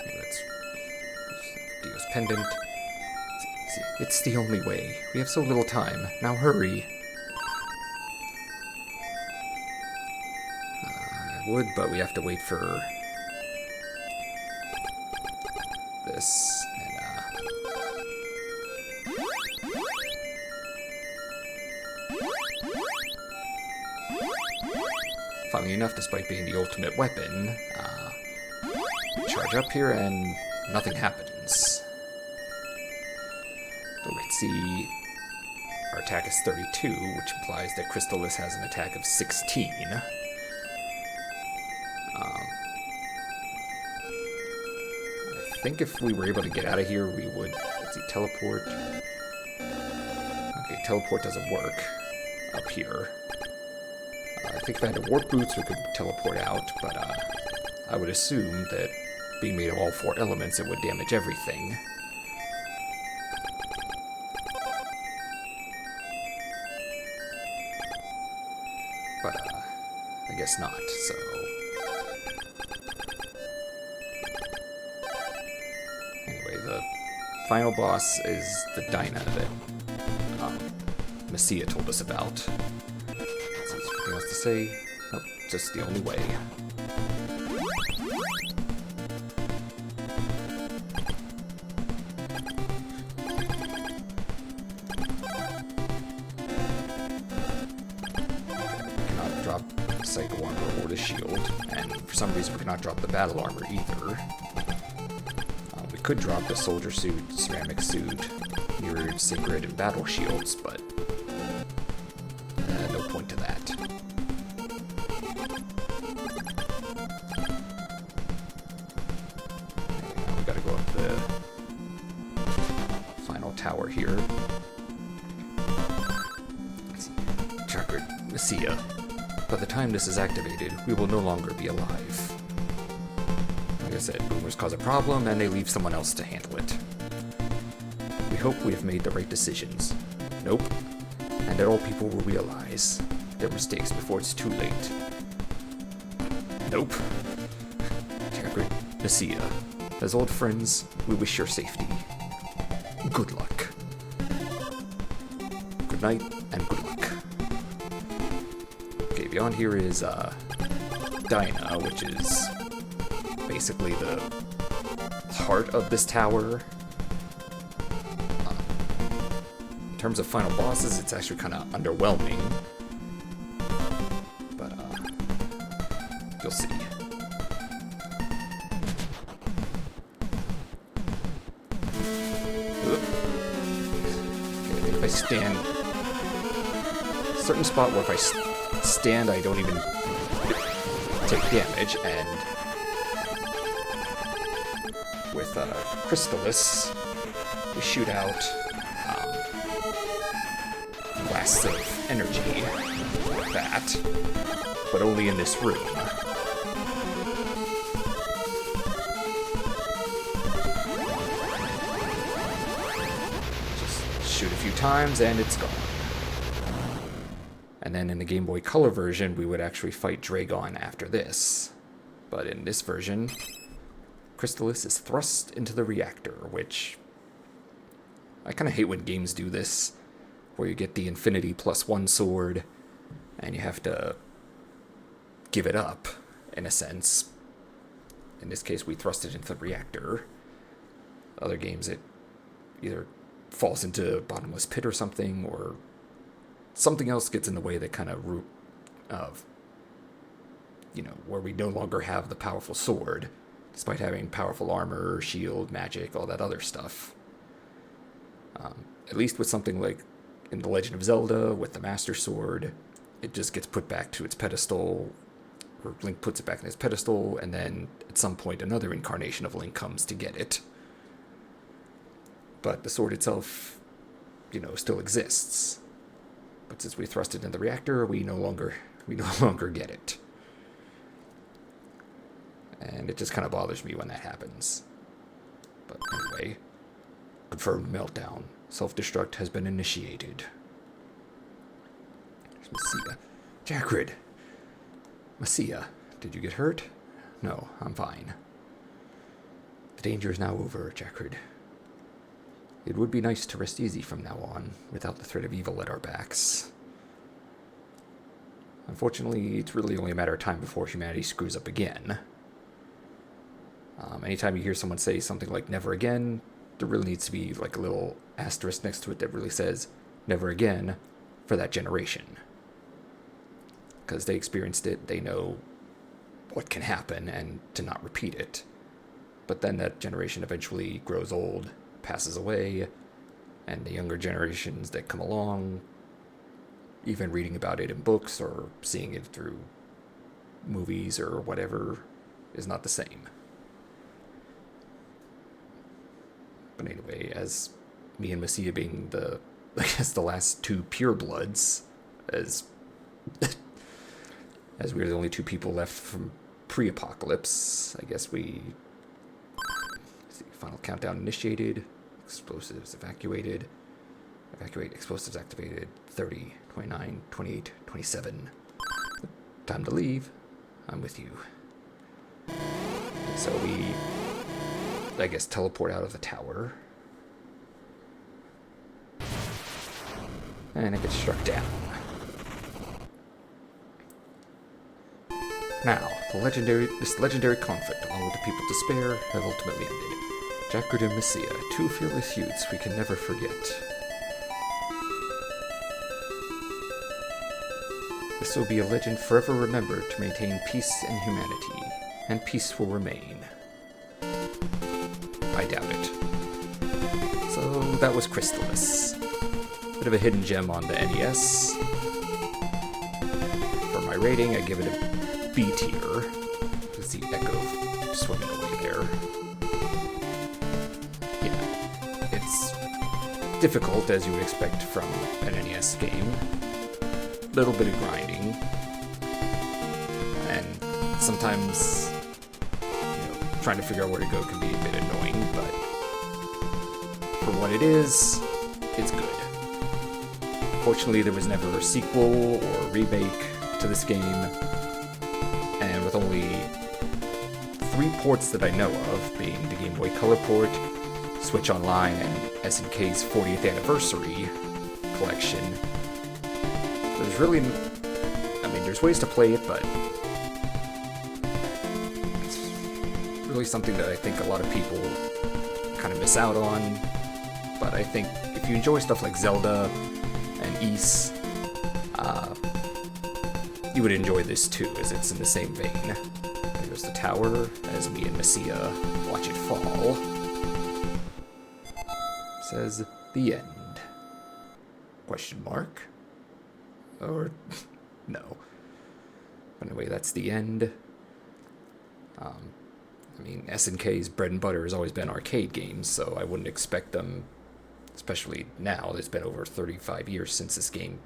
Okay, let's use Dio's pendant. Let's see. It's the only way. We have so little time. Now hurry. I would, but we have to wait for this. Funnily enough, despite being the ultimate weapon, charge up here and nothing happens. But we can see our attack is 32, which implies that Crystalis has an attack of 16. I think if we were able to get out of here, we would... Let's see, teleport. Okay, teleport doesn't work up here. I think if I had the warp boots, we could teleport out, but I would assume that being made of all 4 elements, it would damage everything. But, I guess not, so... Anyway, the final boss is the Dyna that Messia told us about. So there's anything else to say? Nope, just the only way. Psycho armor or the shield, and for some reason we cannot drop the battle armor either. We could drop the soldier suit, ceramic suit, mirrored, sacred, and battle shields, but no point to that. Now we gotta go up the final tower here. Let's see. Chakra Messia. By the time this is activated, we will no longer be alive. Like I said, boomers cause a problem, and they leave someone else to handle it. We hope we have made the right decisions. Nope. And that all people will realize their mistakes before it's too late. Nope. Chakra Messia. As old friends, we wish your safety. Good luck. Good night, and good luck. Beyond here is Dyna, which is basically the heart of this tower. In terms of final bosses, it's actually kind of underwhelming, but you'll see. Okay, if I stand a certain spot where if I stand, I don't even take damage, and with Crystalis, we shoot out blasts of energy with that, but only in this room. Just shoot a few times and it's gone. And then in the Game Boy Color version, we would actually fight Dragon after this. But in this version, Crystalis is thrust into the reactor, which... I kind of hate when games do this, where you get the Infinity +1 sword, and you have to give it up, in a sense. In this case, we thrust it into the reactor. Other games, it either falls into a bottomless pit or something, or something else gets in the way that kind of where we no longer have the powerful sword, despite having powerful armor, shield, magic, all that other stuff. At least with something like in The Legend of Zelda, with the Master Sword, it just gets put back to its pedestal, or Link puts it back in its pedestal, and then at some point another incarnation of Link comes to get it. But the sword itself, still exists. But since we thrust it in the reactor, we no longer get it. And it just kind of bothers me when that happens. But anyway, confirmed meltdown. Self-destruct has been initiated. Messia. Jacrid. Messia, did you get hurt? No, I'm fine. The danger is now over, Jacrid. It would be nice to rest easy from now on, without the threat of evil at our backs. Unfortunately, it's really only a matter of time before humanity screws up again. Anytime you hear someone say something like never again, there really needs to be like a little asterisk next to it that really says never again for that generation. Because they experienced it, they know what can happen and to not repeat it. But then that generation eventually grows old, passes away, and the younger generations that come along, even reading about it in books or seeing it through movies or whatever, is not the same. But anyway, as me and Messiah being the last two purebloods, as we're the only two people left from pre-apocalypse, I guess we... Let's see, final countdown initiated, explosives evacuated, evacuate explosives activated, 30, 29, 28, 27. Time to leave. I'm with you. So we, I guess, teleport out of the tower. And it gets struck down. Now, this legendary conflict, along with the people's despair, have ultimately ended. Jackred and Messiah, two fearless youths we can never forget. This will be a legend forever remembered to maintain peace and humanity, and peace will remain. I doubt it. So that was Crystalis. Bit of a hidden gem on the NES. For my rating, I give it a B tier. There's the echo swimming away there. Yeah, it's difficult as you would expect from an NES game. Little bit of grinding, and sometimes, trying to figure out where to go can be a bit annoying, but for what it is, it's good. Fortunately, there was never a sequel or remake to this game, and with only 3 ports that I know of, being the Game Boy Color port, Switch Online, and SNK's 40th anniversary collection, there's really, there's ways to play it, but it's really something that I think a lot of people kind of miss out on. But I think if you enjoy stuff like Zelda and Ys, you would enjoy this too, as it's in the same vein. There's the tower, as me and Messiah watch it fall. It says, the end. Question mark? Or, no. But anyway, that's the end. SNK's bread and butter has always been arcade games, so I wouldn't expect them, especially now, it's been over 35 years since this game,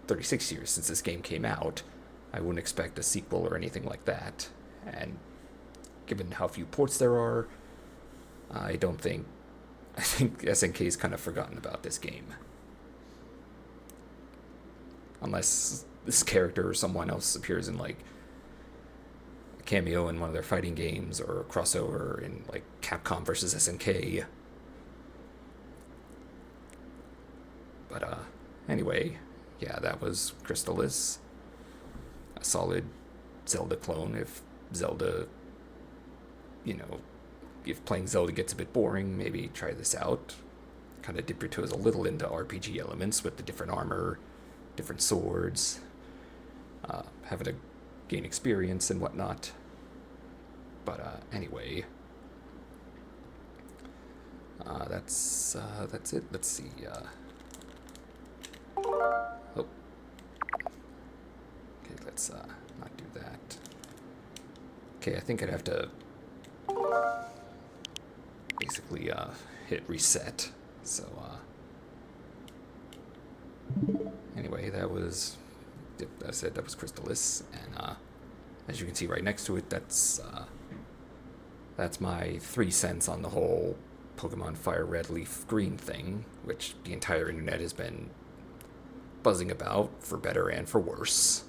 36 years since this game came out, I wouldn't expect a sequel or anything like that. And given how few ports there are, I think SNK's kind of forgotten about this game. Unless this character or someone else appears in like a cameo in one of their fighting games or a crossover in like Capcom versus SNK. But anyway, yeah, that was Crystalis. A solid Zelda clone. If Zelda, if playing Zelda gets a bit boring, maybe try this out. Kind of dip your toes a little into RPG elements with the different armor, different swords, having to gain experience and whatnot. But anyway, that's it. Let's see. Okay, let's not do that. Okay, I think I'd have to basically hit reset. So anyway, that was Crystalis, and as you can see right next to it, that's my 3 cents on the whole Pokemon Fire Red Leaf Green thing, which the entire internet has been buzzing about, for better and for worse.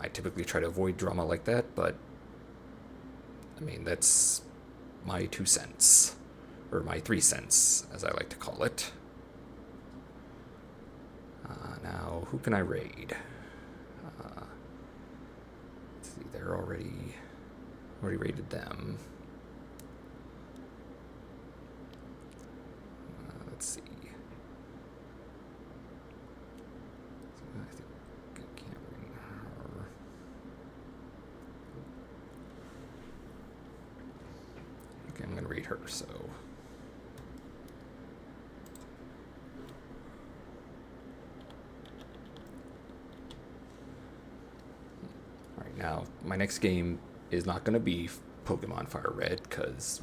I typically try to avoid drama like that, but that's my 2 cents. or my 3 cents, as I like to call it. Now, who can I raid? Let's see, they're already raided them. Let's see. I think I can't raid her. Okay, I'm going to raid her, so... Alright, now, my next game is not going to be Pokemon Fire Red, because,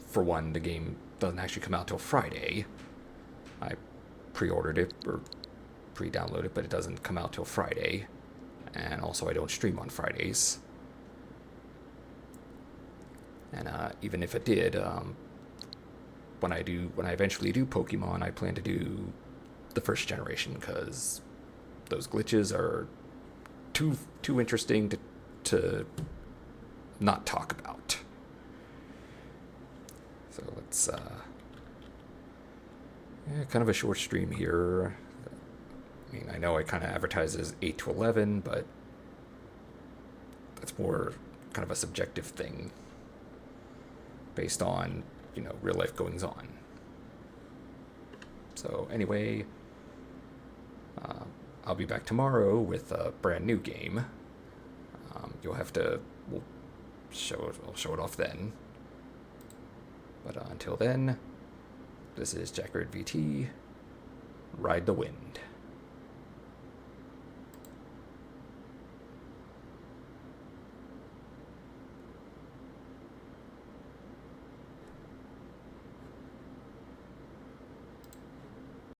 for one, the game doesn't actually come out till Friday. I pre-ordered it, or pre-downloaded it, but it doesn't come out till Friday. And also, I don't stream on Fridays. And even if it did, when I eventually do Pokemon, I plan to do the first generation, because those glitches are too interesting to not talk about. So let's kind of a short stream here. I mean, I know I kind of advertise as 8 to 11, but that's more kind of a subjective thing based on, real life goings on. So anyway, I'll be back tomorrow with a brand new game. We'll show it off then. But until then, this is Jackred VT. Ride the wind.